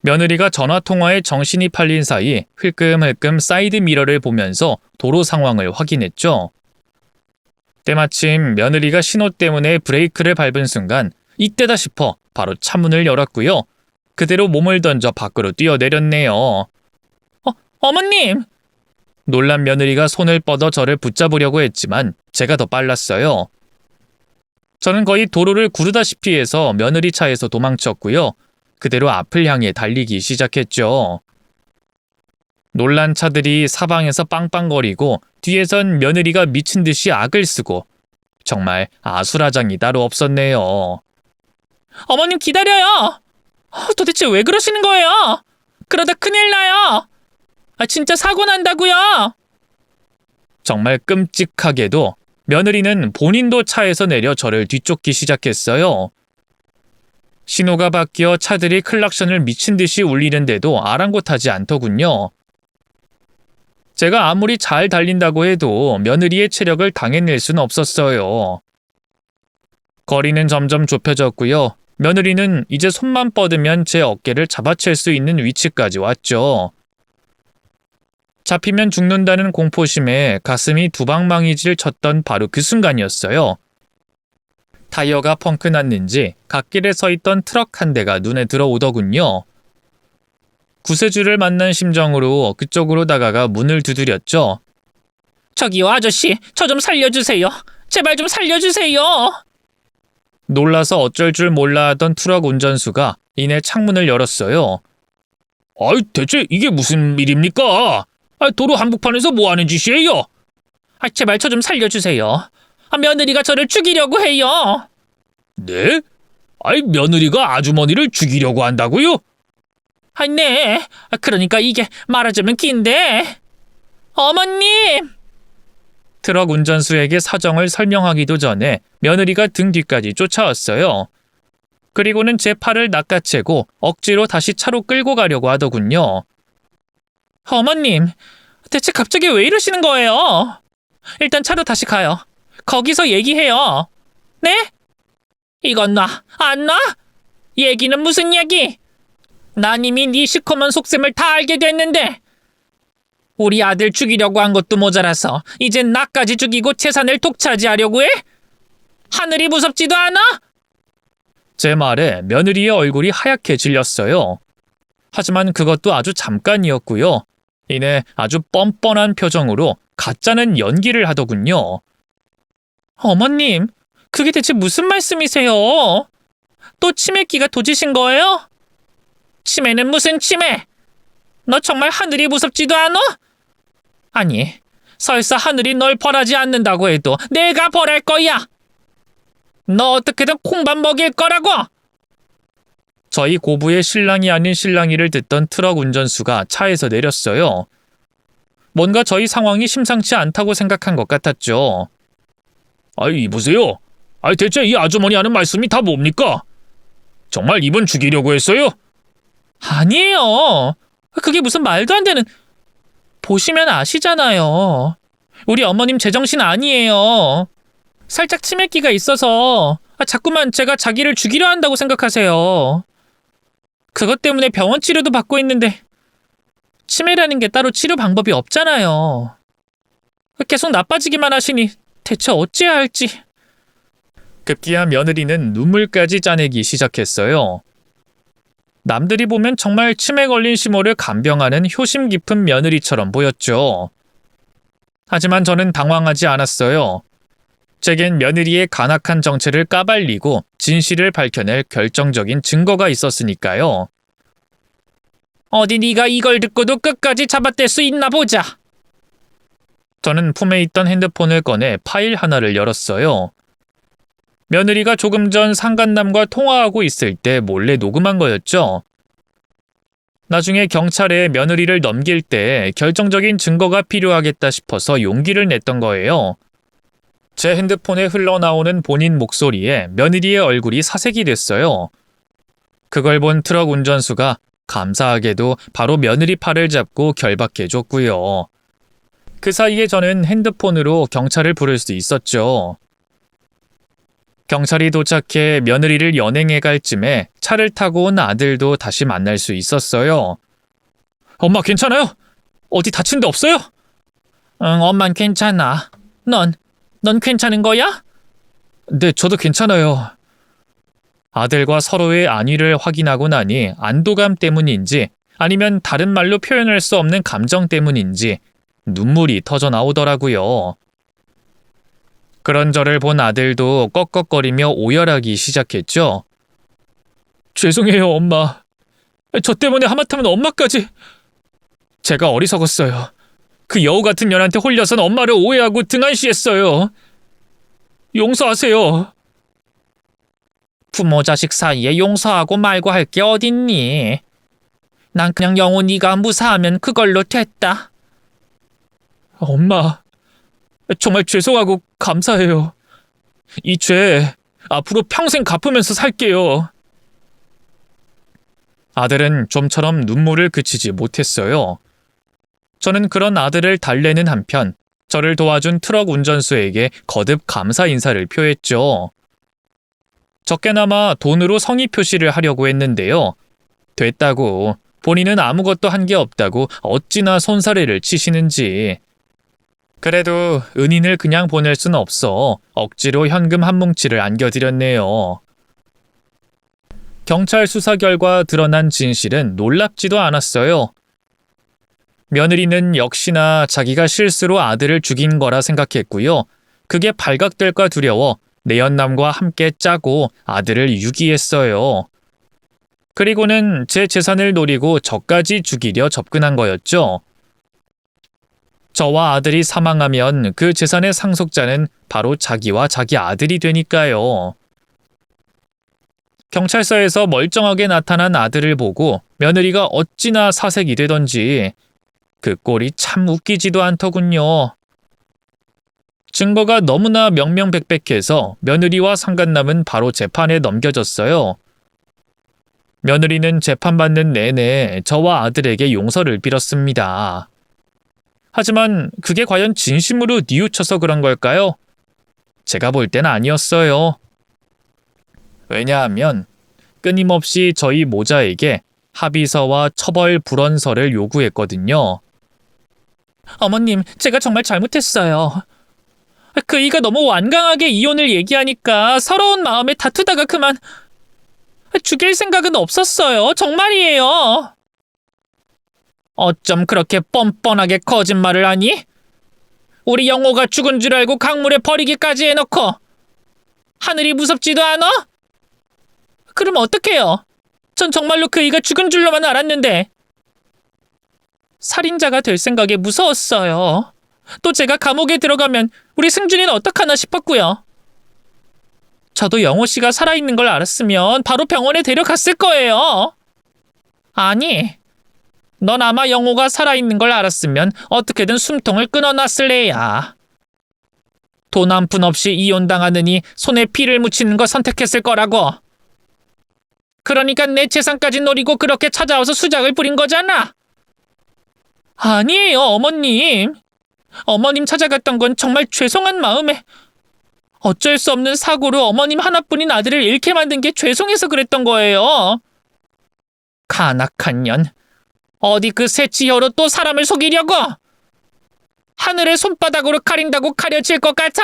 며느리가 전화통화에 정신이 팔린 사이 흘끔흘끔 사이드 미러를 보면서 도로 상황을 확인했죠. 때마침 며느리가 신호 때문에 브레이크를 밟은 순간 이때다 싶어 바로 차문을 열었고요. 그대로 몸을 던져 밖으로 뛰어내렸네요. 어머님! 놀란 며느리가 손을 뻗어 저를 붙잡으려고 했지만 제가 더 빨랐어요. 저는 거의 도로를 구르다시피 해서 며느리 차에서 도망쳤고요. 그대로 앞을 향해 달리기 시작했죠. 놀란 차들이 사방에서 빵빵거리고 뒤에선 며느리가 미친 듯이 악을 쓰고 정말 아수라장이 따로 없었네요. 어머님 기다려요! 도대체 왜 그러시는 거예요? 그러다 큰일 나요! 진짜 사고 난다고요! 정말 끔찍하게도 며느리는 본인도 차에서 내려 저를 뒤쫓기 시작했어요. 신호가 바뀌어 차들이 클락션을 미친 듯이 울리는데도 아랑곳하지 않더군요. 제가 아무리 잘 달린다고 해도 며느리의 체력을 당해낼 수는 없었어요. 거리는 점점 좁혀졌고요. 며느리는 이제 손만 뻗으면 제 어깨를 잡아챌 수 있는 위치까지 왔죠. 잡히면 죽는다는 공포심에 가슴이 두방망이질 쳤던 바로 그 순간이었어요. 타이어가 펑크 났는지 갓길에 서 있던 트럭 한 대가 눈에 들어오더군요. 구세주를 만난 심정으로 그쪽으로 다가가 문을 두드렸죠. 저기요 아저씨, 저 좀 살려주세요. 제발 좀 살려주세요. 놀라서 어쩔 줄 몰라 하던 트럭 운전수가 이내 창문을 열었어요. 대체 이게 무슨 일입니까? 도로 한복판에서 뭐 하는 짓이에요? 제발 저 좀 살려주세요. 며느리가 저를 죽이려고 해요. 네? 며느리가 아주머니를 죽이려고 한다고요? 네. 그러니까 이게 말하자면 긴데. 어머님! 트럭 운전수에게 사정을 설명하기도 전에 며느리가 등 뒤까지 쫓아왔어요. 그리고는 제 팔을 낚아채고 억지로 다시 차로 끌고 가려고 하더군요. 어머님, 대체 갑자기 왜 이러시는 거예요? 일단 차로 다시 가요. 거기서 얘기해요. 네? 이건 놔, 안 놔? 얘기는 무슨 얘기? 난 이미 네 시커먼 속셈을 다 알게 됐는데 우리 아들 죽이려고 한 것도 모자라서 이젠 나까지 죽이고 재산을 독차지하려고 해? 하늘이 무섭지도 않아? 제 말에 며느리의 얼굴이 하얗게 질렸어요. 하지만 그것도 아주 잠깐이었고요. 이내 아주 뻔뻔한 표정으로 가짜는 연기를 하더군요. 어머님, 그게 대체 무슨 말씀이세요? 또 치매기가 도지신 거예요? 치매는 무슨 치매? 너 정말 하늘이 무섭지도 않아? 아니, 설사 하늘이 널 벌하지 않는다고 해도 내가 벌할 거야. 너 어떻게든 콩밥 먹일 거라고. 저희 고부의 신랑이 아닌 신랑이를 듣던 트럭 운전수가 차에서 내렸어요. 뭔가 저희 상황이 심상치 않다고 생각한 것 같았죠. 이보세요. 대체 이 아주머니 하는 말씀이 다 뭡니까? 정말 이분 죽이려고 했어요? 아니에요. 그게 무슨 말도 안 되는... 보시면 아시잖아요. 우리 어머님 제정신 아니에요. 살짝 치매기가 있어서 자꾸만 제가 자기를 죽이려 한다고 생각하세요. 그것 때문에 병원 치료도 받고 있는데 치매라는 게 따로 치료 방법이 없잖아요. 계속 나빠지기만 하시니 대체 어찌해야 할지. 급기야 며느리는 눈물까지 짜내기 시작했어요. 남들이 보면 정말 치매 걸린 시모를 간병하는 효심 깊은 며느리처럼 보였죠. 하지만 저는 당황하지 않았어요. 제겐 며느리의 간악한 정체를 까발리고 진실을 밝혀낼 결정적인 증거가 있었으니까요. 어디 네가 이걸 듣고도 끝까지 잡아뗄 수 있나 보자. 저는 품에 있던 핸드폰을 꺼내 파일 하나를 열었어요. 며느리가 조금 전 상간남과 통화하고 있을 때 몰래 녹음한 거였죠. 나중에 경찰에 며느리를 넘길 때 결정적인 증거가 필요하겠다 싶어서 용기를 냈던 거예요. 제 핸드폰에 흘러나오는 본인 목소리에 며느리의 얼굴이 사색이 됐어요. 그걸 본 트럭 운전수가 감사하게도 바로 며느리 팔을 잡고 결박해줬고요. 그 사이에 저는 핸드폰으로 경찰을 부를 수 있었죠. 경찰이 도착해 며느리를 연행해 갈 쯤에 차를 타고 온 아들도 다시 만날 수 있었어요. 엄마 괜찮아요? 어디 다친 데 없어요? 응, 엄만 괜찮아. 넌 괜찮은 거야? 네, 저도 괜찮아요. 아들과 서로의 안위를 확인하고 나니 안도감 때문인지 아니면 다른 말로 표현할 수 없는 감정 때문인지 눈물이 터져 나오더라고요. 그런 저를 본 아들도 꺽꺽거리며 오열하기 시작했죠. 죄송해요, 엄마. 저 때문에 하마터면 엄마까지. 제가 어리석었어요. 그 여우 같은 년한테 홀려선 엄마를 오해하고 등한시했어요. 용서하세요. 부모 자식 사이에 용서하고 말고 할 게 어딨니? 난 그냥 영훈이가 무사하면 그걸로 됐다. 엄마, 정말 죄송하고 감사해요. 이 죄 앞으로 평생 갚으면서 살게요. 아들은 좀처럼 눈물을 그치지 못했어요. 저는 그런 아들을 달래는 한편 저를 도와준 트럭 운전수에게 거듭 감사 인사를 표했죠. 적게나마 돈으로 성의 표시를 하려고 했는데요. 됐다고, 본인은 아무것도 한 게 없다고 어찌나 손사래를 치시는지. 그래도 은인을 그냥 보낼 순 없어 억지로 현금 한 뭉치를 안겨드렸네요. 경찰 수사 결과 드러난 진실은 놀랍지도 않았어요. 며느리는 역시나 자기가 실수로 아들을 죽인 거라 생각했고요. 그게 발각될까 두려워 내연남과 함께 짜고 아들을 유기했어요. 그리고는 제 재산을 노리고 저까지 죽이려 접근한 거였죠. 저와 아들이 사망하면 그 재산의 상속자는 바로 자기와 자기 아들이 되니까요. 경찰서에서 멀쩡하게 나타난 아들을 보고 며느리가 어찌나 사색이 되던지 그 꼴이 참 웃기지도 않더군요. 증거가 너무나 명명백백해서 며느리와 상간남은 바로 재판에 넘겨졌어요. 며느리는 재판받는 내내 저와 아들에게 용서를 빌었습니다. 하지만 그게 과연 진심으로 뉘우쳐서 그런 걸까요? 제가 볼 땐 아니었어요. 왜냐하면 끊임없이 저희 모자에게 합의서와 처벌 불원서를 요구했거든요. 어머님, 제가 정말 잘못했어요. 그이가 너무 완강하게 이혼을 얘기하니까 서러운 마음에 다투다가 그만. 죽일 생각은 없었어요. 정말이에요. 어쩜 그렇게 뻔뻔하게 거짓말을 하니? 우리 영호가 죽은 줄 알고 강물에 버리기까지 해놓고 하늘이 무섭지도 않아? 그럼 어떡해요? 전 정말로 그이가 죽은 줄로만 알았는데. 살인자가 될 생각에 무서웠어요. 또 제가 감옥에 들어가면 우리 승준이는 어떡하나 싶었고요. 저도 영호 씨가 살아있는 걸 알았으면 바로 병원에 데려갔을 거예요. 아니, 넌 아마 영호가 살아있는 걸 알았으면 어떻게든 숨통을 끊어놨을 애야. 돈 한 푼 없이 이혼당하느니 손에 피를 묻히는 거 선택했을 거라고. 그러니까 내 재산까지 노리고 그렇게 찾아와서 수작을 부린 거잖아. 아니에요, 어머님. 어머님 찾아갔던 건 정말 죄송한 마음에 어쩔 수 없는 사고로 어머님 하나뿐인 아들을 잃게 만든 게 죄송해서 그랬던 거예요. 간악한 년. 어디 그 새치혀로 또 사람을 속이려고? 하늘에 손바닥으로 가린다고 가려질 것 같아?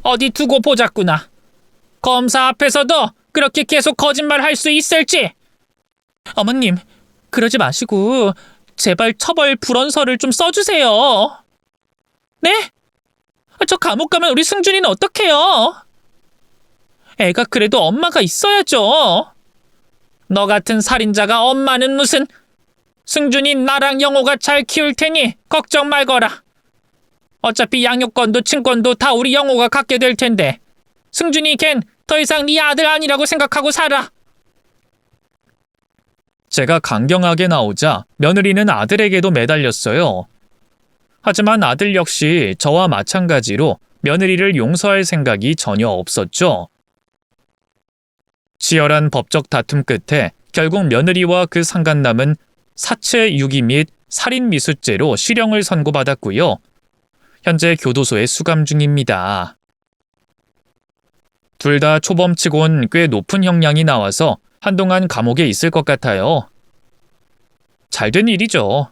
어디 두고 보자꾸나. 검사 앞에서도 그렇게 계속 거짓말 할 수 있을지. 어머님, 그러지 마시고 제발 처벌 불원서를 좀 써주세요. 네? 저 감옥 가면 우리 승준이는 어떡해요? 애가 그래도 엄마가 있어야죠. 너 같은 살인자가 엄마는 무슨. 승준이 나랑 영호가 잘 키울 테니 걱정 말거라. 어차피 양육권도 친권도 다 우리 영호가 갖게 될 텐데 승준이 걘 더 이상 네 아들 아니라고 생각하고 살아. 제가 강경하게 나오자 며느리는 아들에게도 매달렸어요. 하지만 아들 역시 저와 마찬가지로 며느리를 용서할 생각이 전혀 없었죠. 치열한 법적 다툼 끝에 결국 며느리와 그 상간남은 사체 유기 및 살인 미수죄로 실형을 선고받았고요. 현재 교도소에 수감 중입니다. 둘 다 초범치곤 꽤 높은 형량이 나와서 한동안 감옥에 있을 것 같아요. 잘된 일이죠.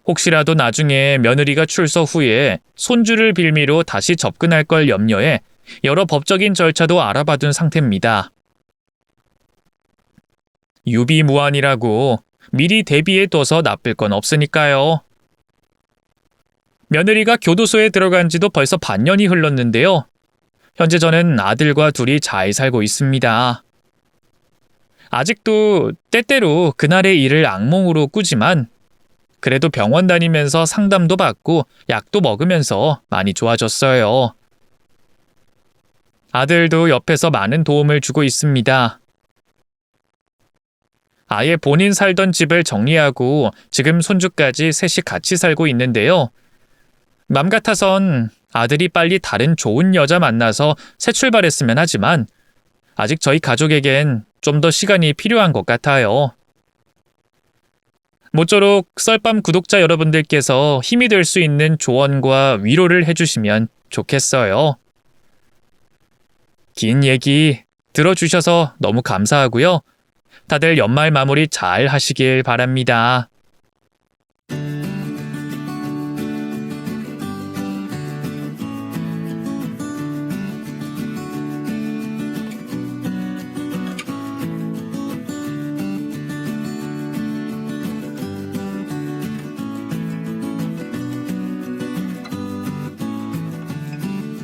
혹시라도 나중에 며느리가 출소 후에 손주를 빌미로 다시 접근할 걸 염려해 여러 법적인 절차도 알아봐둔 상태입니다. 유비무환이라고 미리 대비해둬서 나쁠 건 없으니까요. 며느리가 교도소에 들어간 지도 벌써 반년이 흘렀는데요. 현재 저는 아들과 둘이 잘 살고 있습니다. 아직도 때때로 그날의 일을 악몽으로 꾸지만 그래도 병원 다니면서 상담도 받고 약도 먹으면서 많이 좋아졌어요. 아들도 옆에서 많은 도움을 주고 있습니다. 아예 본인 살던 집을 정리하고 지금 손주까지 셋이 같이 살고 있는데요. 맘 같아선 아들이 빨리 다른 좋은 여자 만나서 새 출발했으면 하지만 아직 저희 가족에겐 좀 더 시간이 필요한 것 같아요. 모쪼록 썰밤 구독자 여러분들께서 힘이 될 수 있는 조언과 위로를 해주시면 좋겠어요. 긴 얘기 들어주셔서 너무 감사하고요. 다들 연말 마무리 잘 하시길 바랍니다.